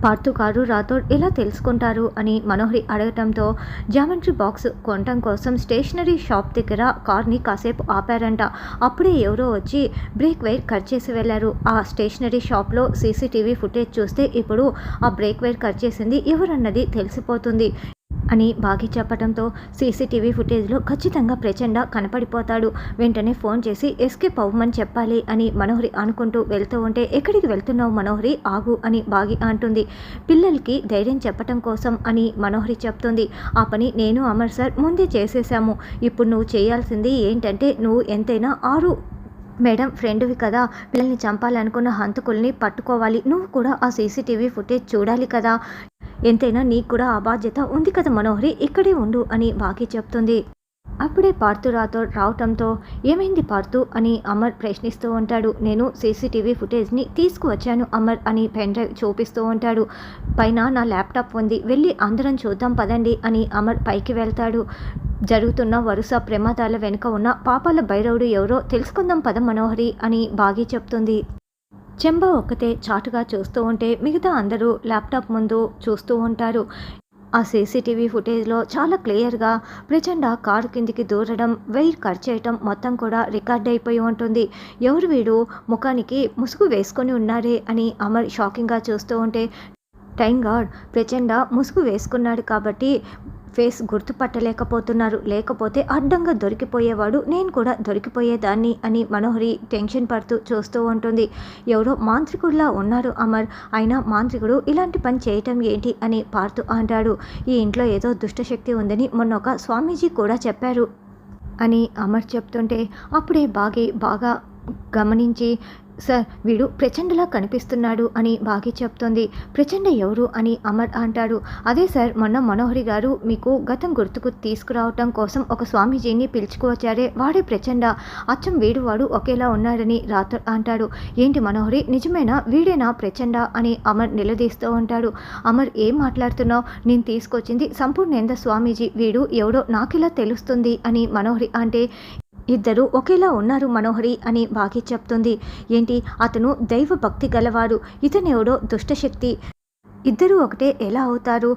పార్థు గారు రాథోడ్ ఎలా తెలుసుకుంటారు అని మనోహరి అడగటంతో జామెంట్రీ బాక్స్ కొనటం కోసం స్టేషనరీ షాప్ దగ్గర కార్ని కాసేపు ఆపారంట. అప్పుడే ఎవరో వచ్చి బ్రేక్ వైర్ కట్ చేసి వెళ్లారు. ఆ స్టేషనరీ షాప్లో సీసీటీవీ ఫుటేజ్ చూస్తే ఇప్పుడు ఆ బ్రేక్ వైర్ కట్ చేసింది ఎవరన్నది తెలిసిపోతుంది అని బాగి చెప్పడంతో సీసీటీవీ ఫుటేజ్లో ఖచ్చితంగా ప్రచండ కనపడిపోతాడు. వెంటనే ఫోన్ చేసి ఎస్కేప్ అవ్వమని చెప్పాలి అని మనోహరి అనుకుంటూ వెళ్తూ ఉంటే, ఎక్కడికి వెళ్తున్నావు మనోహరి, ఆగు అని బాగి అంటుంది. పిల్లలకి ధైర్యం చెప్పటం కోసం అని మనోహరి చెప్తుంది. ఆ పని నేను అమర్ సార్ ముందే చేసేసాము. ఇప్పుడు నువ్వు చేయాల్సింది ఏంటంటే, నువ్వు ఎంతైనా 6 మేడం ఫ్రెండ్వి కదా, పిల్లల్ని చంపాలనుకున్న హంతకుల్ని పట్టుకోవాలి. నువ్వు కూడా ఆ సీసీటీవీ ఫుటేజ్ చూడాలి కదా, ఎంతైనా నీకు కూడా ఆ బాధ్యత ఉంది కదా మనోహరి, ఇక్కడే ఉండు అని బాగి చెప్తుంది. అప్పుడే పార్థు రాథోడ్ రావటంతో ఏమైంది పార్థు అని అమర్ ప్రశ్నిస్తూ ఉంటాడు. నేను సీసీటీవీ ఫుటేజ్ని తీసుకువచ్చాను అమర్ అని పెన్ డ్రైవ్ చూపిస్తూ ఉంటాడు. పైన నా ల్యాప్టాప్ ఉంది, వెళ్ళి అందరం చూద్దాం పదండి అని అమర్ పైకి వెళ్తాడు. జరుగుతున్న వరుస ప్రమాదాల వెనుక ఉన్న పాపాల భైరవుడు ఎవరో తెలుసుకుందాం పద మనోహరి అని బాగి చెప్తుంది. చెంబా ఒక్కతే చాటుగా చూస్తూ ఉంటే మిగతా అందరూ ల్యాప్టాప్ ముందు చూస్తూ ఉంటారు. ఆ సీసీటీవీ ఫుటేజ్లో చాలా క్లియర్గా ప్రచండ కారు కిందికి దూరడం, వైర్ కట్ చేయటం మొత్తం కూడా రికార్డ్ అయిపోయి ఉంటుంది. ఎవరు వీడు, ముఖానికి ముసుగు వేసుకొని ఉన్నారే అని అమర్ షాకింగ్గా చూస్తూ ఉంటే, టైం గాడ్ ప్రచండ ముసుగు వేసుకున్నాడు కాబట్టి ఫేస్ గుర్తుపట్టలేకపోతున్నారు, లేకపోతే అడ్డంగా దొరికిపోయేవాడు, నేను కూడా దొరికిపోయేదాన్ని అని మనోహరి టెన్షన్ పడుతూ చూస్తూ ఉంటుంది. ఎవరో మాంత్రికుడిలా ఉన్నాడు అమర్, అయినా మాంత్రికుడు ఇలాంటి పని చేయటం ఏంటి అని పార్థు అంటాడు. ఈ ఇంట్లో ఏదో దుష్టశక్తి ఉందని మొన్న ఒక స్వామీజీ కూడా చెప్పారు అని అమర్ చెప్తుంటే, అప్పుడే బాగా గమనించి, సార్ వీడు ప్రచండలా కనిపిస్తున్నాడు అని బాగి చెప్తుంది. ప్రచండ ఎవరు అని అమర్ అంటాడు. అదే సార్, మొన్న మనోహరి గారు మీకు గతం గుర్తుకు తీసుకురావటం కోసం ఒక స్వామీజీని పిలుచుకువచ్చారే, వాడే ప్రచండ, అచ్చం వీడు వాడు ఒకేలా ఉన్నాడని రాథోడ్ అంటాడు. ఏంటి మనోహరి, నిజమేనా, వీడేనా ప్రచండ అని అమర్ నిలదీస్తూ ఉంటాడు. అమర్ ఏం మాట్లాడుతున్నావు, నేను తీసుకొచ్చింది సంపూర్ణేంద్ర స్వామీజీ, వీడు ఎవడో నాకెలా తెలుస్తుంది అని మనోహరి అంటే, ఇద్దరు ఒకేలా ఉన్నారు మనోహరి అని బాగి చెప్తుంది. ఏంటి, అతను దైవ భక్తి గలవాడు, ఇతనెవడో దుష్టశక్తి, ఇద్దరూ ఒకటే ఎలా అవుతారు,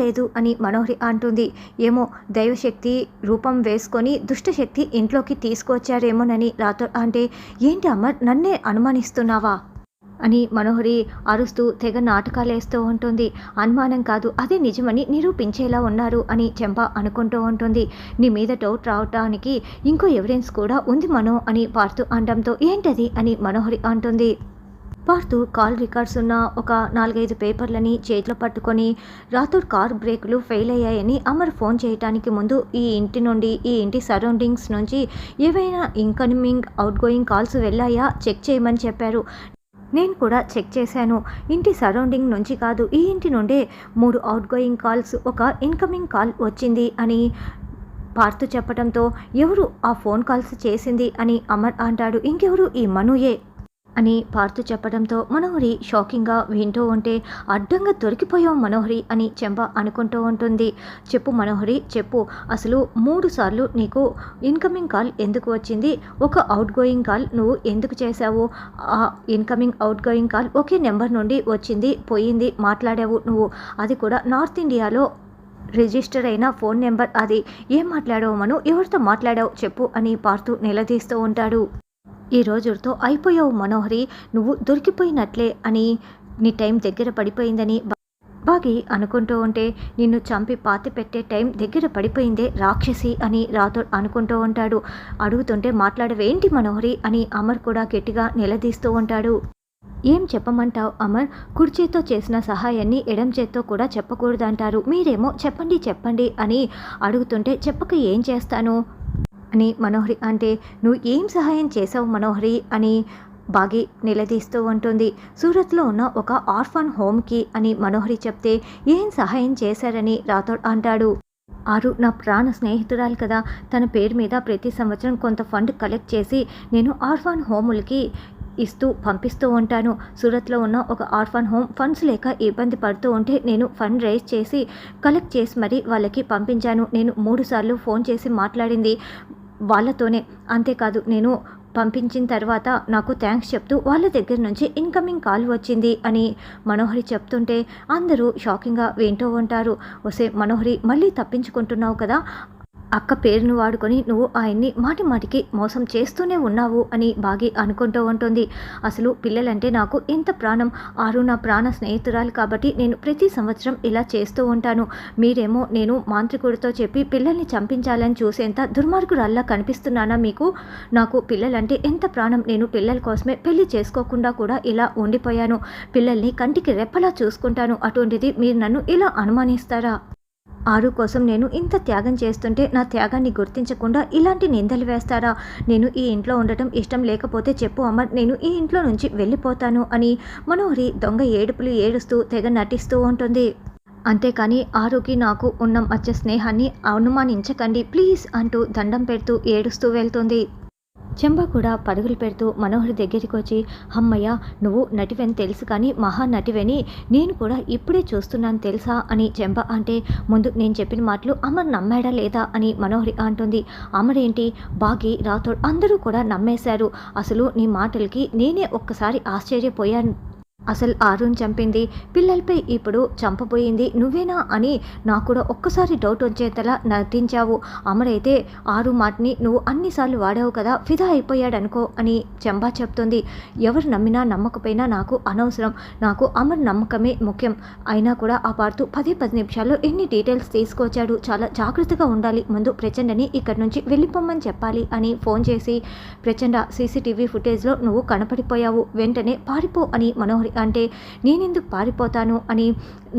లేదు అని మనోహరి అంటుంది. ఏమో దైవశక్తి రూపం వేసుకొని దుష్టశక్తి ఇంట్లోకి తీసుకొచ్చారేమోనని రాథోడ్ అంటే, ఏంటి అమర్ నన్నే అనుమానిస్తున్నావా అని మనోహరి అరుస్తూ తెగ నాటకాలేస్తూ ఉంటుంది. అనుమానం కాదు, అదే నిజమని నిరూపించేలా ఉన్నారు అని చెంప అనుకుంటూ ఉంటుంది. నీ మీద డౌట్ రావటానికి ఇంకో ఎవిడెన్స్ కూడా ఉంది మనో అని పార్థు అనడంతో, ఏంటది అని మనోహరి అంటుంది. పార్థు కాల్ రికార్డ్స్ ఉన్న ఒక 4-5 పేపర్లని చేతిలో పట్టుకొని, రాథోడ్ కార్ బ్రేకులు ఫెయిల్ అయ్యాయని అమర్ ఫోన్ చేయడానికి ముందు ఈ ఇంటి నుండి, ఈ ఇంటి సరౌండింగ్స్ నుంచి ఏవైనా ఇన్కమింగ్ అవుట్ గోయింగ్ కాల్స్ వెళ్ళాయా చెక్ చేయమని చెప్పారు. నేను కూడా చెక్ చేశాను, ఇంటి సరౌండింగ్ నుంచి కాదు, ఈ ఇంటి నుండే 3 అవుట్ గోయింగ్ కాల్స్, ఒక ఇన్కమింగ్ కాల్ వచ్చింది అని పార్థు చెప్పడంతో, ఎవరు ఆ ఫోన్ కాల్స్ చేసింది అని అమర్ అంటాడు. ఇంకెవరు, ఈ మనుయే అని పార్థు చెప్పడంతో మనోహరి షాకింగ్గా వింటూ ఉంటే, అడ్డంగా దొరికిపోయావు మనోహరి అని చెంప అనుకుంటూ ఉంటుంది. చెప్పు మనోహరి చెప్పు, అసలు 3 సార్లు నీకు ఇన్కమింగ్ కాల్ ఎందుకు వచ్చింది, ఒక అవుట్ గోయింగ్ కాల్ నువ్వు ఎందుకు చేశావు, ఆ ఇన్కమింగ్ అవుట్ గోయింగ్ కాల్ ఒకే నెంబర్ నుండి వచ్చింది పోయింది మాట్లాడావు నువ్వు, అది కూడా నార్త్ ఇండియాలో రిజిస్టర్ అయిన ఫోన్ నెంబర్, అది ఏం మాట్లాడావు మను, ఎవరితో మాట్లాడావు చెప్పు అని పార్థు నిలదీస్తూ ఉంటాడు. ఈ రోజుతో అయిపోయావు మనోహరి, నువ్వు దొరికిపోయినట్లే అని, నీ టైం దగ్గర పడిపోయిందని బాగి అనుకుంటూ ఉంటే, నిన్ను చంపి పాతి పెట్టే టైం దగ్గర పడిపోయిందే రాక్షసి అని రాథోడ్ అనుకుంటూ ఉంటాడు. అడుగుతుంటే మాట్లాడవేంటి మనోహరి అని అమర్ కూడా గట్టిగా నిలదీస్తూ ఉంటాడు. ఏం చెప్పమంటావు అమర్, కుడి చేత్తో చేసిన సహాయాన్ని ఎడం చేత్తో కూడా చెప్పకూడదంటారు, మీరేమో చెప్పండి అని అడుగుతుంటే, చెప్పక ఏం చేస్తాను అని మనోహరి అంటే, నువ్వు ఏం సహాయం చేసావు మనోహరి అని బాగి నిలదీస్తూ ఉంటుంది. సూరత్లో ఉన్న ఒక ఆర్ఫన్ హోమ్కి అని మనోహరి చెప్తే, ఏం సహాయం చేశారని రాథోడ్ అంటాడు. ఆరు నా ప్రాణ స్నేహితురాలు కదా, తన పేరు మీద ప్రతి సంవత్సరం కొంత ఫండ్ కలెక్ట్ చేసి నేను ఆర్ఫన్ హోములకి పంపిస్తూ ఉంటాను. సూరత్లో ఉన్న ఒక ఆర్ఫన్ హోమ్ ఫండ్స్ లేక ఇబ్బంది పడుతూ ఉంటే నేను ఫండ్ రైజ్ చేసి కలెక్ట్ చేసి మరీ వాళ్ళకి పంపించాను. నేను 3 సార్లు ఫోన్ చేసి మాట్లాడింది వాళ్ళతోనే, అంతేకాదు నేను పంపించిన తర్వాత నాకు థ్యాంక్స్ చెప్తూ వాళ్ళ దగ్గర నుంచి ఇన్కమింగ్ కాల్ వచ్చింది అని మనోహరి చెప్తుంటే అందరూ షాకింగ్గా వింటూ ఉంటారు. ఒసే మనోహరి, మళ్ళీ తప్పించుకుంటున్నావు కదా, అక్క పేరును వాడుకొని నువ్వు ఆయన్ని మాటి మాటికి మోసం చేస్తూనే ఉన్నావు అని బాగి అనుకుంటూ ఉంటుంది. అసలు పిల్లలంటే నాకు ఎంత ప్రాణం, ఆరు నా ప్రాణ స్నేహితురాలు కాబట్టి నేను ప్రతి సంవత్సరం ఇలా చేస్తూ ఉంటాను. మీరేమో నేను మాంత్రికుడితో చెప్పి పిల్లల్ని చంపించాలని చూసేంత దుర్మార్గురాల్లా కనిపిస్తున్నానా మీకు? నాకు పిల్లలంటే ఎంత ప్రాణం, నేను పిల్లల కోసమే పెళ్లి చేసుకోకుండా కూడా ఇలా ఉండిపోయాను. పిల్లల్ని కంటికి రెప్పలా చూసుకుంటాను, అటువంటిది మీరు నన్ను ఇలా అనుమానిస్తారా? ఆరు కోసం నేను ఇంత త్యాగం చేస్తుంటే నా త్యాగాన్ని గుర్తించకుండా ఇలాంటి నిందలు వేస్తారా? నేను ఈ ఇంట్లో ఉండటం ఇష్టం లేకపోతే చెప్పు అమర్, నేను ఈ ఇంట్లో నుంచి వెళ్ళిపోతాను అని మనోహరి దొంగ ఏడుపులు ఏడుస్తూ తెగ నటిస్తూ ఉంటుంది. అంతేకాని ఆరుకి నాకు ఉన్న మధ్య స్నేహాన్ని అనుమానించకండి ప్లీజ్ అంటూ దండం పెడుతూ ఏడుస్తూ వెళ్తుంది. చెంబ కూడా పరుగులు పెడుతూ మనోహరి దగ్గరికి వచ్చి, అమ్మయ్య నువ్వు నటివని తెలుసు కానీ మహా నటివని నేను కూడా ఇప్పుడే చూస్తున్నాను తెలుసా అని చెంబ అంటే, ముందు నేను చెప్పిన మాటలు అమర్ నమ్మాడా లేదా అని మనోహరి అంటుంది. అమర్ ఏంటి, బాగి, రాథోడ్ అందరూ కూడా నమ్మేశారు. అసలు నీ మాటలకి నేనే ఒక్కసారి ఆశ్చర్యపోయాను. అసలు ఆరుని చంపింది, పిల్లలపై ఇప్పుడు చంపబోయింది నువ్వేనా అని నాకు కూడా ఒక్కసారి డౌట్ వచ్చేంతలా నటించావు. అమరైతే ఆరు మాటని నువ్వు అన్నిసార్లు వాడావు కదా, ఫిదా అయిపోయాడనుకో అని చెంబా చెప్తుంది. ఎవరు నమ్మినా నమ్మకపోయినా నాకు అనవసరం, నాకు అమర్ నమ్మకమే ముఖ్యం. అయినా కూడా ఆ పార్తు 10 నిమిషాల్లో ఎన్ని డీటెయిల్స్ తీసుకొచ్చాడు, చాలా జాగ్రత్తగా ఉండాలి. ముందు ప్రచండని ఇక్కడి నుంచి వెళ్ళిపోమ్మని చెప్పాలి అని ఫోన్ చేసి, ప్రచండ సీసీటీవీ ఫుటేజ్లో నువ్వు కనపడిపోయావు, వెంటనే పారిపో అని మనోహరి అంటే, నేనెందుకు పారిపోతాను అని,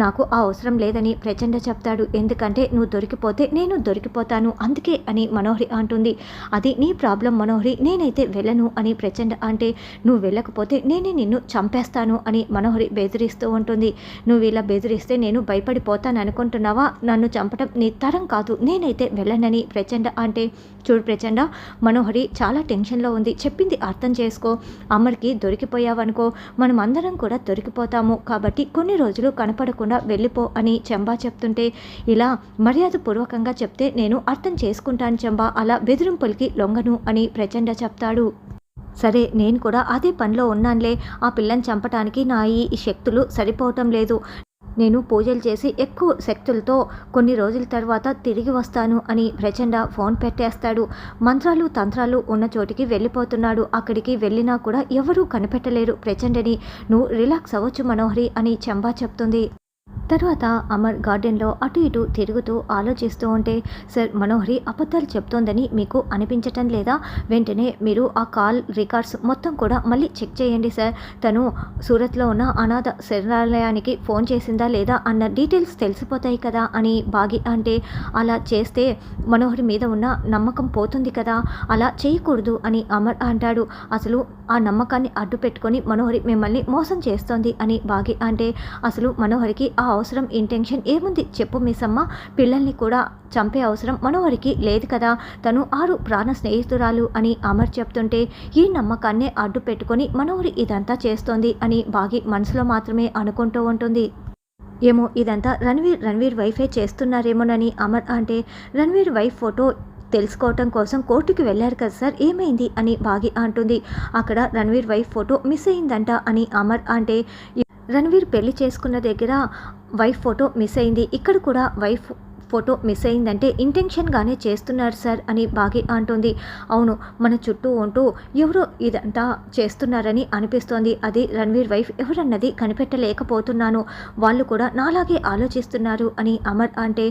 నాకు ఆ అవసరం లేదని ప్రచండ చెప్తాడు. ఎందుకంటే నువ్వు దొరికిపోతే నేను దొరికిపోతాను అందుకే అని మనోహరి అంటుంది. అది నీ ప్రాబ్లం మనోహరి, నేనైతే వెళ్ళను అని ప్రచండ అంటే, నువ్వు వెళ్ళకపోతే నేనే నిన్ను చంపేస్తాను అని మనోహరి బెదిరిస్తూ ఉంటుంది. నువ్వు ఇలా బెదిరిస్తే నేను భయపడిపోతాను అనుకుంటున్నావా? నన్ను చంపడం నీ తరం కాదు, నేనైతే వెళ్ళనని ప్రచండ అంటే, చూడు ప్రచండ, మనోహరి చాలా టెన్షన్లో ఉంది, చెప్పింది అర్థం చేసుకో. అమర్కి దొరికిపోయావనుకో మనం అందరం కూడా దొరికిపోతాము, కాబట్టి కొన్ని రోజులు కనపడకుండా వెళ్ళిపో అని చెంబా చెప్తుంటే, ఇలా మర్యాదపూర్వకంగా చెప్తే నేను అర్థం చేసుకుంటాను చెంబా, అలా బెదిరింపులకి లొంగను అని ప్రచండ చెప్తాడు. సరే నేను కూడా అదే పనిలో ఉన్నానులే, ఆ పిల్లని చంపటానికి నా ఈ శక్తులు సరిపోవటం లేదు, నేను పూజలు చేసి ఎక్కువ శక్తులతో కొన్ని రోజుల తర్వాత తిరిగి వస్తాను అని ప్రచండ ఫోన్ పెట్టేస్తాడు. మంత్రాలు తంత్రాలు ఉన్న చోటికి వెళ్ళిపోతున్నాడు. అక్కడికి వెళ్ళినా కూడా ఎవరూ కనిపెట్టలేరు ప్రచండని. నువ్వు రిలాక్స్ అవ్వచ్చు మనోహరి అని చెంబా చెప్తుంది. తర్వాత అమర్ గార్డెన్లో అటు ఇటు తిరుగుతూ ఆలోచిస్తూ ఉంటే, సార్ మనోహరి అబద్ధాలు చెప్తోందని మీకు అనిపించటం లేదా? వెంటనే మీరు ఆ కాల్ రికార్డ్స్ మొత్తం కూడా మళ్ళీ చెక్ చేయండి సార్. తను సూరత్లో ఉన్న అనాథ శరణాలయానికి ఫోన్ చేసిందా లేదా అన్న డీటెయిల్స్ తెలిసిపోతాయి కదా అని బాగి అంటే, అలా చేస్తే మనోహరి మీద ఉన్న నమ్మకం పోతుంది కదా, అలా చేయకూడదు అని అమర్ అంటాడు. అసలు ఆ నమ్మకాన్ని అడ్డు పెట్టుకొని మనోహరి మిమ్మల్ని మోసం చేస్తోంది అని బాగి అంటే, అసలు మనోహరికి ఆ అవసరం ఇంటెన్షన్ ఏముంది చెప్పు మిస్సమ్మ, పిల్లల్ని కూడా చంపే అవసరం మనోహరికి లేదు కదా, తను ఆరు ప్రాణ స్నేహితురాలు అని అమర్ చెప్తుంటే, ఈ నమ్మకాన్నే అడ్డు పెట్టుకొని మనోహరి ఇదంతా చేస్తోంది అని బాగి మనసులో మాత్రమే అనుకుంటూ ఉంటుంది. ఏమో ఇదంతా రణ్వీర్ వైఫే చేస్తున్నారేమోనని అమర్ అంటే, రణ్వీర్ వైఫ్ ఫోటో తెలుసుకోవటం కోసం కోర్టుకి వెళ్ళారు కదా సార్, ఏమైంది అని బాగి అంటుంది. అక్కడ రణ్వీర్ వైఫ్ ఫోటో మిస్ అయిందంట అని అమర్ అంటే, రణ్వీర్ పెళ్లి చేసుకున్న దగ్గర వైఫ్ ఫోటో మిస్ అయింది, ఇక్కడ కూడా వైఫ్ ఫోటో మిస్ అయిందంటే ఇంటెన్షన్గానే చేస్తున్నారు సార్ అని బాగి అంటుంది. అవును, మన చుట్టూ ఉంటూ ఎవరో ఇదంతా చేస్తున్నారని అనిపిస్తోంది. అది రణ్వీర్ వైఫ్ ఎవరన్నది కనిపెట్టలేకపోతున్నాను, వాళ్ళు కూడా నాలాగే ఆలోచిస్తున్నారు అని అమర్ అంటే,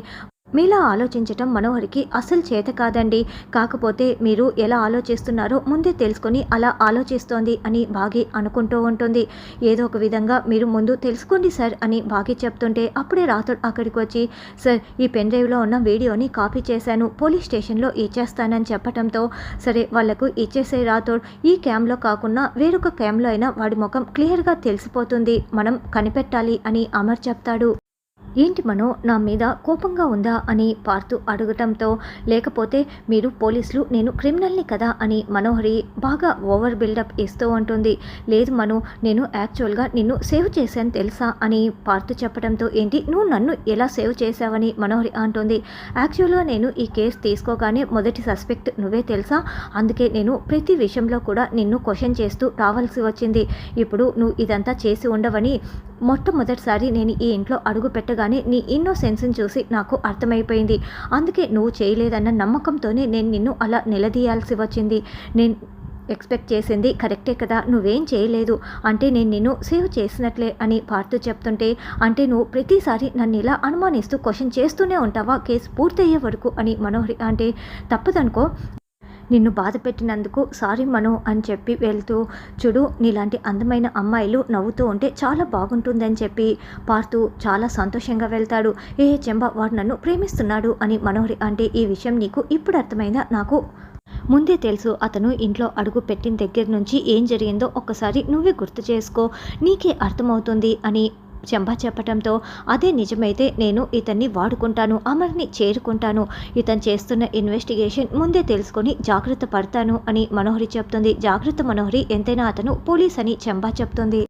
మీలా ఆలోచించటం మనోహరికి అసలు చేత కాదండి, కాకపోతే మీరు ఎలా ఆలోచిస్తున్నారో ముందే తెలుసుకొని అలా ఆలోచిస్తోంది అని బాగి అనుకుంటూ ఉంటుంది. ఏదో ఒక విధంగా మీరు ముందు తెలుసుకోండి సార్ అని బాగి చెప్తుంటే, అప్పుడే రాథోడ్ అక్కడికి వచ్చి, సార్ ఈ పెన్ డ్రైవ్లో ఉన్న వీడియోని కాపీ చేశాను, పోలీస్ స్టేషన్లో ఇచ్చేస్తానని చెప్పడంతో, సరే వాళ్లకు ఇచ్చేసే రాథోడ్, ఈ క్యామ్లో కాకుండా వేరొక క్యామ్లో అయినా వాడి ముఖం క్లియర్గా తెలిసిపోతుంది, మనం కనిపెట్టాలి అని అమర్ చెప్తాడు. ఏంటి మనో నా మీద కోపంగా ఉందా అని పార్థు అడగటంతో, లేకపోతే మీరు పోలీసులు నేను క్రిమినల్ని కదా అని మనోహరి బాగా ఓవర్ బిల్డప్ ఇస్తూ ఉంటుంది. లేదు మను, నేను యాక్చువల్గా నిన్ను సేవ్ చేశాను తెలుసా అని పార్థు చెప్పడంతో, ఏంటి నువ్వు నన్ను ఎలా సేవ్ చేశావని మనోహరి అంటుంది. యాక్చువల్గా నేను ఈ కేసు తీసుకోగానే మొదటి సస్పెక్ట్ నువ్వే తెలుసా, అందుకే నేను ప్రతి విషయంలో కూడా నిన్ను క్వశ్చన్ చేస్తూ రావాల్సి వచ్చింది. ఇప్పుడు నువ్వు ఇదంతా చేసి ఉండవని మొట్టమొదటిసారి నేను ఈ ఇంట్లో అడుగు పెట్టగానే నీ ఇన్నోసెన్స్ని చూసి నాకు అర్థమైపోయింది. అందుకే నువ్వు చేయలేదన్న నమ్మకంతోనే నేను నిన్ను అలా నిలదీయాల్సి వచ్చింది. నేను ఎక్స్పెక్ట్ చేసింది కరెక్టే కదా, నువ్వేం చేయలేదు అంటే నేను నిన్ను సేవ్ చేసినట్లే అని పార్థు చెప్తుంటే, అంటే నువ్వు ప్రతిసారి నన్ను ఇలా అనుమానిస్తూ క్వశ్చన్ చేస్తూనే ఉంటావా కేసు పూర్తయ్యే వరకు అని మనోహరి అంటే, తప్పదనుకో, నిన్ను బాధ పెట్టినందుకు సారీ మను అని చెప్పి వెళ్తూ, చూడు నీలాంటి అందమైన అమ్మాయిలు నవ్వుతూ ఉంటే చాలా బాగుంటుందని చెప్పి పార్థు చాలా సంతోషంగా వెళ్తాడు. చెంబ వాడు నన్ను ప్రేమిస్తున్నాడు అని మనోహరి అంటే, ఈ విషయం నీకు ఇప్పుడు అర్థమైందా, నాకు ముందే తెలుసు. అతను ఇంట్లో అడుగు పెట్టిన దగ్గర నుంచి ఏం జరిగిందో ఒక్కసారి నువ్వే గుర్తు చేసుకో, నీకే అర్థమవుతుంది అని చెంబా చెప్పటంతో, అదే నిజమైతే నేను ఇతన్ని వాడుకుంటాను, అమర్ని చేరుకుంటాను, ఇతను చేస్తున్న ఇన్వెస్టిగేషన్ ముందే తెలుసుకొని జాగ్రత్త పడతాను అని మనోహరి చెప్తుంది. జాగ్రత్త మనోహరి, ఎంతైనా అతను పోలీస్ అని చెంబా చెప్తుంది.